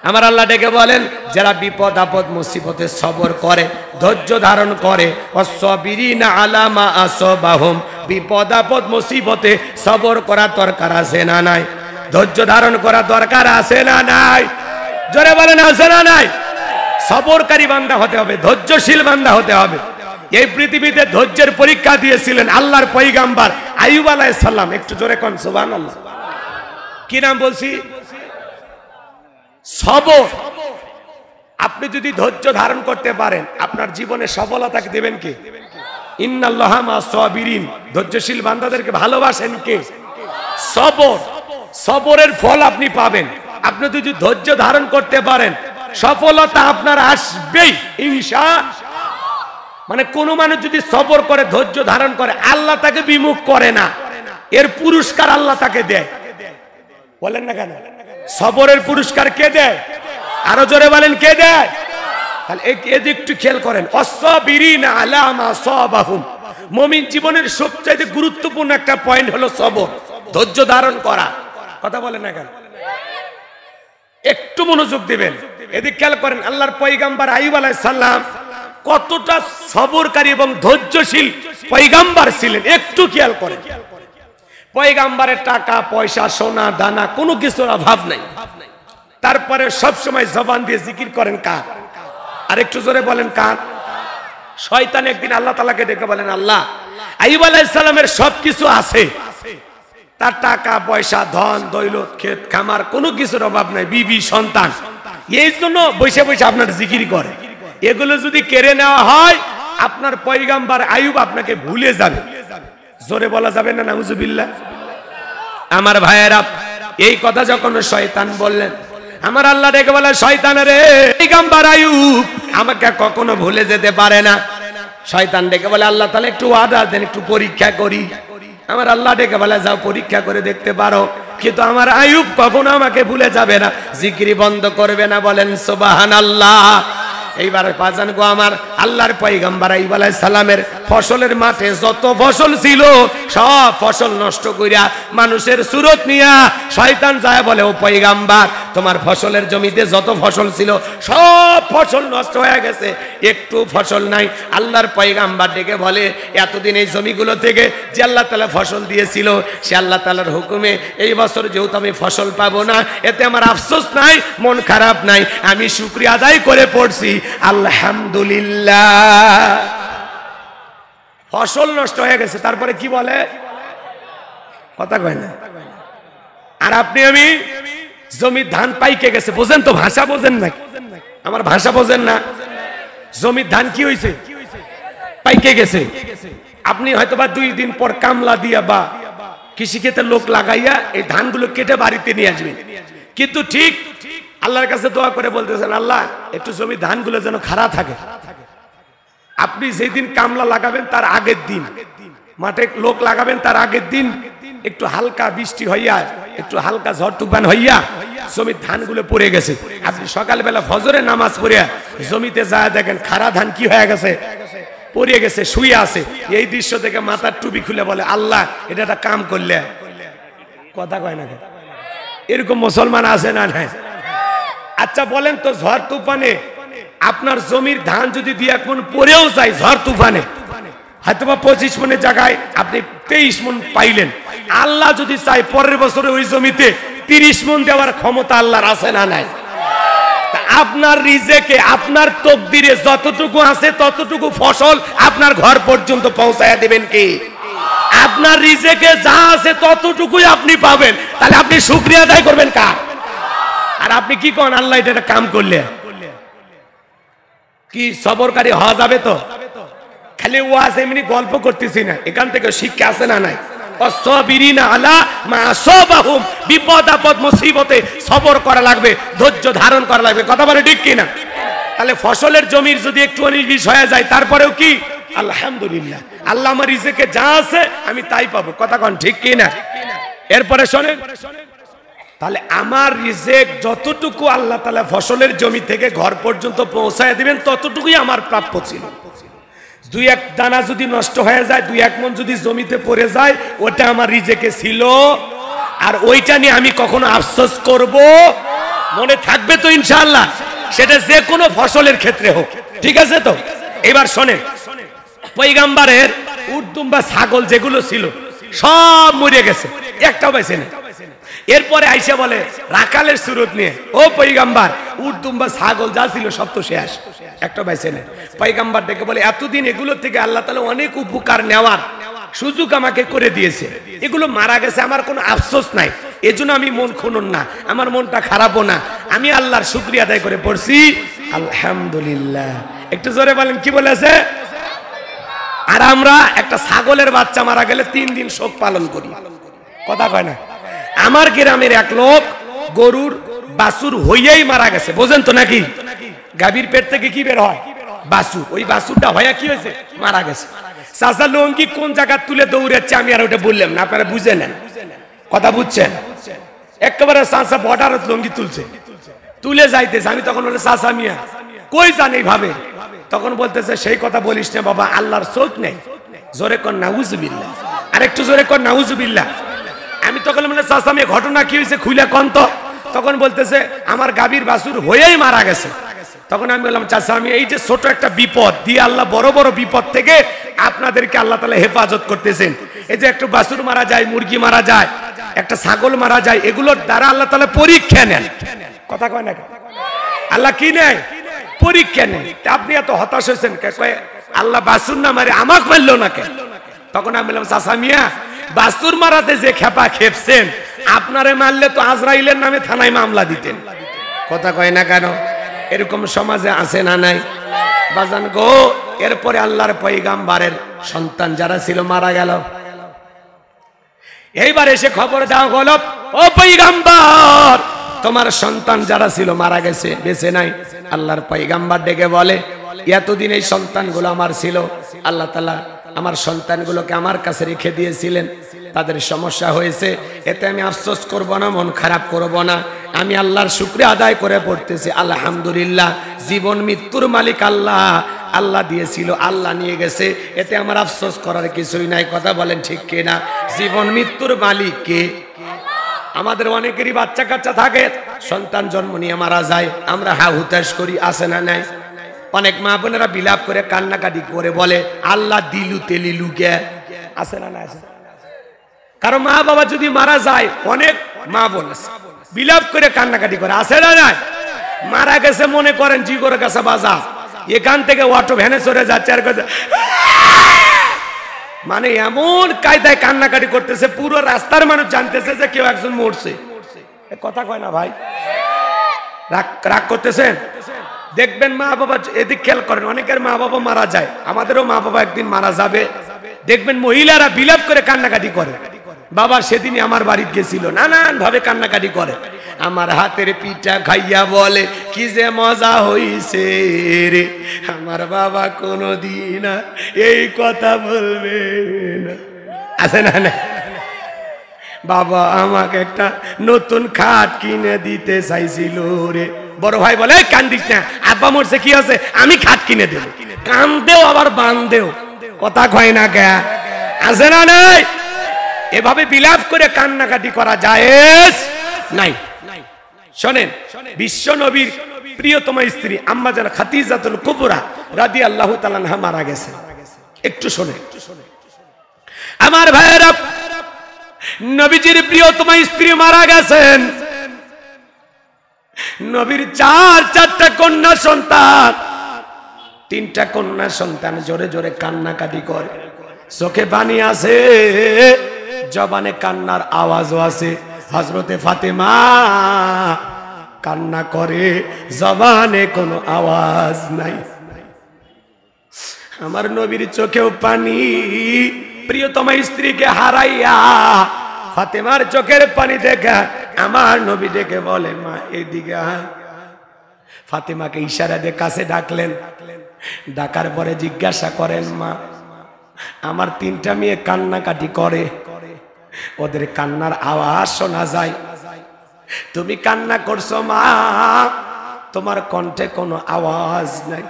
আমার আল্লাহ ডেকে বলেন যারা বিপদ আপদ মুসিবতে সবর করে ধৈর্য ধারণ করে ওয়াসসাবিরিনা আলা মা আসাবাহুম বিপদ আপদ মুসিবতে সবর করা দরকার আছে না নাই ধৈর্য ধারণ করা দরকার আছে না নাই জোরে বলেন আছে না নাই সবরকারী বান্দা হতে হবে ধৈর্যশীল বান্দা হতে হবে এই পৃথিবীতে ধৈর্যের পরীক্ষা দিয়েছিলেন আল্লাহর পয়গম্বর আইয়ুব আলাইহিস সালাম একটু জোরে কোন সুবহানাল্লাহ কি নাম বলছি সবর আপনি যদি ধৈর্য ধারণ করতে পারেন আপনার জীবনে সফলতা দিবেন কে ইন্নাল্লাহা মা'আস সাবিরিন ধৈর্যশীল বান্দাদেরকে ভালোবাসেন কে সবর সবরের ফল আপনি পাবেন আপনি যদি ধৈর্য ধারণ করতে পারেন সফলতা আপনার আসবেই ইনশাআল্লাহ মানে কোন মানুষ যদি সবর করে ধৈর্য ধারণ করে আল্লাহ তাকে বিমুখ করে না এর পুরস্কার আল্লাহ তাকে দেয় বলেন না কেন সবরের পুরস্কার কে দেয় আরো জোরে বলেন কে দেয় তাহলে এই একটু খেয়াল করেন ওয়াসসাবিরিনা আলা মা আসাবাহুম মুমিন জীবনের সবচেয়ে গুরুত্বপূর্ণ একটা পয়েন্ট হলো সবর ধৈর্য ধারণ করা কথা বলেন না কেন একটু মনোযোগ দিবেন এদিকে খেয়াল করেন আল্লাহর পয়গম্বর আইয়ুব আলাইহিস সালাম কতটা সবরকারী এবং ধৈর্যশীল পয়গম্বর ছিলেন একটু খেয়াল করেন পয়গম্বরের টাকা পয়সা সোনা দানা কোনো কিছুর অভাব নাই তারপরে সব সময় জবান দিয়ে জিকির করেন কার আর একটু জোরে বলেন কার শয়তান একদিন আল্লাহ তাআলাকে ডেকে বলেন আল্লাহ আইয়ুব আলাইহিস সালামের সবকিছু আছে তার টাকা পয়সা ধন দৌলত ক্ষেত খামার কোনো কিছুর অভাব নাই বিবি সন্তান এই জন্য বসে বসে আপনার জিকির করে এগুলো যদি কেড়ে নেওয়া হয় আপনার পয়গম্বর আইয়ুব আপনাকে ভুলে যাবে জোরে বলা যাবে না নাউজুবিল্লাহ আমার ভাইয়েরা এই কথা যখন শয়তান বললেন আমার আল্লাহ ডেকে বলে শয়তান রে পয়গম্বর আইয়ুব আমাকে কখনো ভুলে যেতে পারে না শয়তান ডেকে বলে আল্লাহ তাআলা একটু ওয়াদা দেন একটু পরীক্ষা করি আমার আল্লাহ ডেকে বলে যাও পরীক্ষা করে দেখতে পারো কিন্তু আমার আইয়ুব কখনো আমাকে ভুলে যাবে না জিকির বন্ধ করবে না বলেন সুবহানাল্লাহ এইবার বাজান গো আমার আল্লাহর পয়গম্বর আইয়ুব আলাইহিস সালামের ফসলের মাঠে যত ফসল ছিল সব ফসল নষ্ট কইরা মানুষের সুরত নিয়া শয়তান যায় বলে ও পয়গম্বর তোমার ফসলের জমিতে যত ফসল ছিল সব ফসল নষ্ট হয়ে গেছে একটু ফসল নাই আল্লাহর পয়গম্বর ডেকে বলে এতদিন এই জমিগুলো থেকে যে আল্লাহ তাআলা ফসল দিয়েছিল সে আল্লাহ তাআলার হুকুমে এই বছর যেহেতু আমি ফসল পাবো না এতে আমার আফসোস নাই মন খারাপ নাই আমি শুকরিয়া আদায় করে পড়ছি আলহামদুলিল্লাহ ফসল নষ্ট হয়ে গেছে তারপরে কি বলে কথা কয় না আর আপনি আমি জমির ধান পাইকে গেছে বোঝেন তো ভাষা বোঝেন না আমার ভাষা বোঝেন না জমির ধান কি হয়েছে পাইকে গেছে আপনি হয়তোবা 2 দিন পর কামলা দিয়া বা কৃষিক্ষেত্রে লোক লাগাইয়া এই ধানগুলো কেটে বাড়িতে নিয়ে আসবেন কিন্তু ঠিক আল্লাহর কাছে দোয়া করে বলতেছেন আল্লাহ একটু জমির ধানগুলো যেন খাড়া থাকে আপনি যেদিন কামলা লাগাবেন তার আগের দিন মাঠে লোক লাগাবেন তার আগের দিন একটু হালকা বৃষ্টি হইয়া একটু হালকা ঝড় তুফান হইয়া জমির ধানগুলো পড়ে গেছে আপনি সকালবেলা ফজরের নামাজ পড়িয়া জমিতে যায় দেখেন খাড়া ধান কি হয়ে গেছে পড়ে গেছে শুয়ে আছে এই দৃশ্য থেকে মাথার টুপি খুলে বলে আল্লাহ এটা একটা কাম করলে কথা কয় না এরকম মুসলমান আছে না নাই আচ্ছা বলেন তো ঝড় তুফানে আপনার জমির ধান যদি 2-1 মণ পড়েও যায় ঝড় তুফানে হয়তোবা 25 মণের জায়গায় আপনি 23 মণ পাইলেন আল্লাহ যদি চায় পরের বছরে ওই জমিতে 30 মণ দেওয়ার ক্ষমতা আল্লাহর আছে না নাই আপনার রিজেকে আপনার তকদিরে যতটুকু আছে ততটুকু ফসল আপনার ঘর পর্যন্ত পৌঁছায়া দিবেন কি আপনার রিজেকে যা আছে ততটুকুই আপনি পাবেন তাহলে আপনি শুকরিয়া আদায় করবেন কার আর আপনি কি কোন আল্লাহ এটা কাম করলে কি সবরকারী হওয়া যাবে তো খালি ওয়াজ এমনি গল্প করতেছি না এখান থেকে শিক্ষা আছে না নাই ওয়াসসাবিরিনা আলা মা আসাবাহুম বিপদ আপদ মুসিবতে সবর করা লাগবে ধৈর্য ধারণ করা লাগবে কথা বলে ঠিক কি না তাহলে ফসলের জমির যদি একটু 19-20 হয়ে যায় তারপরেও কি আলহামদুলিল্লাহ আল্লাহ আমার রিজেকে যা আছে আমি তাই পাবো কথা কোন ঠিক কি না এরপরে শুনেন তাহলে আমার রিজেক যতটুকু আল্লাহ তাআলা ফসলের জমি থেকে ঘর পর্যন্ত পৌঁছায় দিবেন ততটুকুই আমার প্রাপ্য ছিল 2-1 দানা যদি নষ্ট হয়ে যায় 2-1 মণ যদি জমিতে পড়ে যায় ওটা আমার রিজেকে ছিল আর ওইটা নিয়ে আমি কখনো আফসোস করব মনে থাকবে তো ইনশাআল্লাহ, সেটা যে কোনো ফসলের ক্ষেত্রে হোক, ঠিক আছে তো? এবার শোনেন, পয়গম্বরের উট দুম্বা ছাগল যেগুলো ছিল সব মরে গেছে, একটাও বেঁচে নেই। এরপরে আইসা বলে রাখালের সুরত নিয়ে, ও পয়গম্বর, উট দুম্বা ছাগল যা ছিল সব তো শেষ, একটা বেঁচে নেই। পয়গম্বর ডেকে বলে, এতদিন এগুলো থেকে আল্লাহ তাআলা অনেক উপকার নেওয়ার সুযোগ আমাকে করে দিয়েছে, এগুলো মারা গেছে, আমার কোনো আফসোস নাই, এজন্য আমি মন খুনুন না, আমার মনটা খারাপও না, আমি আল্লাহর শুকরিয়া আদায় করে পড়ছি আলহামদুলিল্লাহ। একটু জোরে বলেন, কি বলেছে? আর আমরা একটা ছাগলের বাচ্চা মারা গেলে 3 দিন শোক পালন করি, কথা কয় না? আমার গ্রামের এক লোক গরুর বাছুর হইয়াই মারা গেছে, বোঝেন তো নাকি? গাভীর পেট থেকে কি বের হয়? বাছুর। ওই বাছুরটা হইয়া কি হয়েছে? মারা গেছে। চাচা লঙ্গি কোন জায়গা তুলে দৌড়াচ্ছে আমি আর ওটা বললাম না, আপনারা বুঝে নেন, কথা বুঝছেন? একেবারে চাচা বর্ডারত লঙ্গি তুলছে, তুলে যাইতেছে, আমি তখন বলে চাচা মিয়া কই জান এইভাবে? তখন বলতেছে সেই কথা বলিস না বাবা, আল্লাহর চোখ নেই। জোরে কর নাউজুবিল্লাহ, আর একটু জোরে কর নাউজুবিল্লাহ। আমি তখন বলে চাচা মিয়া ঘটনা কি হয়েছে খুইলা কোন তো? তখন বলতেছে আমার গাভীর বাছুর হয়েই মারা গেছে। তখন আমি বললাম চাচা আমি এই যে ছোট একটা বিপদ দিয়ে আল্লাহ বড় বড় বিপদ থেকে আপনাদেরকে আল্লাহ তাআলা হেফাজত করতেছেন। এই যে একটু বাছুর মারা যায়, মুরগি মারা যায়, একটা ছাগল মারা যায়, এগুলোর দ্বারা আল্লাহ তাআলা পরীক্ষা নেন, কথা কয় না? আল্লাহ কি নেয়? পরীক্ষা নেন। আপনি এত হতাশ হয়েছেন, আল্লাহ বাছুর না মারে আমাকে মারলো না কেন? তখন আমি বললাম চাচা মিয়া বাছুর মারাতে যে খেপা খেপছেন, আপনারে মারলে তো আজরাইলের নামে থানায় মামলা দিতেন, কথা কয় না কেন? এরকম সমাজে আছে না নাই? বাজান গো, এরপরে আল্লাহর পয়গম্বরের সন্তান যারা ছিল মারা গেল। এইবার এসে খবর দেওয়া হলো, ও পয়গম্বর তোমার সন্তান যারা ছিল মারা গেছে, বেঁচে নাই। আল্লাহর পয়গম্বর ডেকে বলে, এতদিন এই সন্তানগুলো আমার ছিল, আল্লাহ তাআলা আমার সন্তানগুলোকে আমার কাছে রেখে দিয়েছিলেন, তাদের সমস্যা হয়েছে, এতে আমি আফসোস করব না, মন খারাপ করব না, আমি আল্লাহর শুকরিয়া আদায় করে পড়তেছি আলহামদুলিল্লাহ। জীবন মৃত্যুর মালিক আল্লাহ, আল্লাহ দিয়েছিল, আল্লাহ নিয়ে গেছে, এতে আমার আফসোস করার কিছুই নাই, কথা বলেন ঠিক কিনা? জীবন মৃত্যুর মালিক কে? আমাদের অনেকেরই বাচ্চা কাচ্চা থাকে, সন্তান জন্ম নিয়ে মারা যায়, আমরা হা হুতাশ করি, আছে না নাই? অনেক মা বোনেরা বিলাপ করে কান্নাকাটি করে বলে আল্লাহ দিলু তেলিলু কে, আছে না নাই? কারণ মা বাবা যদি মারা যায়, অনেক মা বোন বিলাপ করে কান্নাকাটি করে, আছে না নাই? মারা গেছে মনে করেন জিগর কাছে বাজা, এখান থেকে অটো ভ্যানে চড়ে যাচ্ছে আর মানে এমন কায়দায় কান্নাকাটি করতেছে, পুরো রাস্তার মানুষ জানতেছে যে কেউ একজন মরছে, কথা কয় না ভাই? রাগ করতেছেন? দেখবেন মা বাবা, এদিক খেয়াল করেন, অনেকের মা বাবা মারা যায়, আমাদেরও মা বাবা একদিন মারা যাবে, দেখবেন মহিলারা বিলাপ করে কান্নাকাটি করে, বাবা সেদিনই আমার বাড়িতে গেছিল, নানান ভাবে কান্নাকাটি করে, আমার হাতের পিঠা খাইয়া বলে কি যে মজা হইছে রে, আমার বাবা কোনদিন এই কথা বলবে না, আছে না? না বাবা আমাকে একটা নতুন খাট কিনে দিতে চাইছিল রে, বড় ভাই বলে কান্দিস না, আব্বা মরছে কি আছে, আমি খাট কিনে দেব, কান্দেও আবার বান্দেও, কথা কয় না কে, আছে না নাই? এভাবে বিলাপ করে কান্নাকাটি করা জায়েজ নাই। শোনেন, বিশ্ব নবীর প্রিয়তমা স্ত্রী আম্মা জান খাদিজাতুল কুবরা রাদিয়াল্লাহু তাআলা আনহা মারা গেছে, একটু শোনেন আমার ভাইয়েরা, নবীজির প্রিয়তমা স্ত্রী মারা গেছেন, নবীর চারটা কন্যা সন্তান, 3টা কন্যা সন্তান জোরে জোরে কান্নাকাটি করে, চোখে পানি আছে, জবানে কান্নার আওয়াজও আছে। হযরতে ফাতেমা কান্না করে, জবানে কোনো আওয়াজ নাই, আমার নবীর চোখেও পানি, প্রিয়তমা স্ত্রীকে হারাইয়া ফাতেমার চোখের পানি দেখা আমার নবী ডেকে বলে মা এদিকে আয়। ফাতেমাকে ইশারা দিয়ে কাছে ডাকলেন, ডাকার পরে জিজ্ঞাসা করেন মা আমার 3টা মেয়ে কান্নাকাটি করে, ওদের কান্নার আওয়াজ শোনা যায়, তুমি কান্না করছো মা, তোমার কণ্ঠে কোনো আওয়াজ নাই।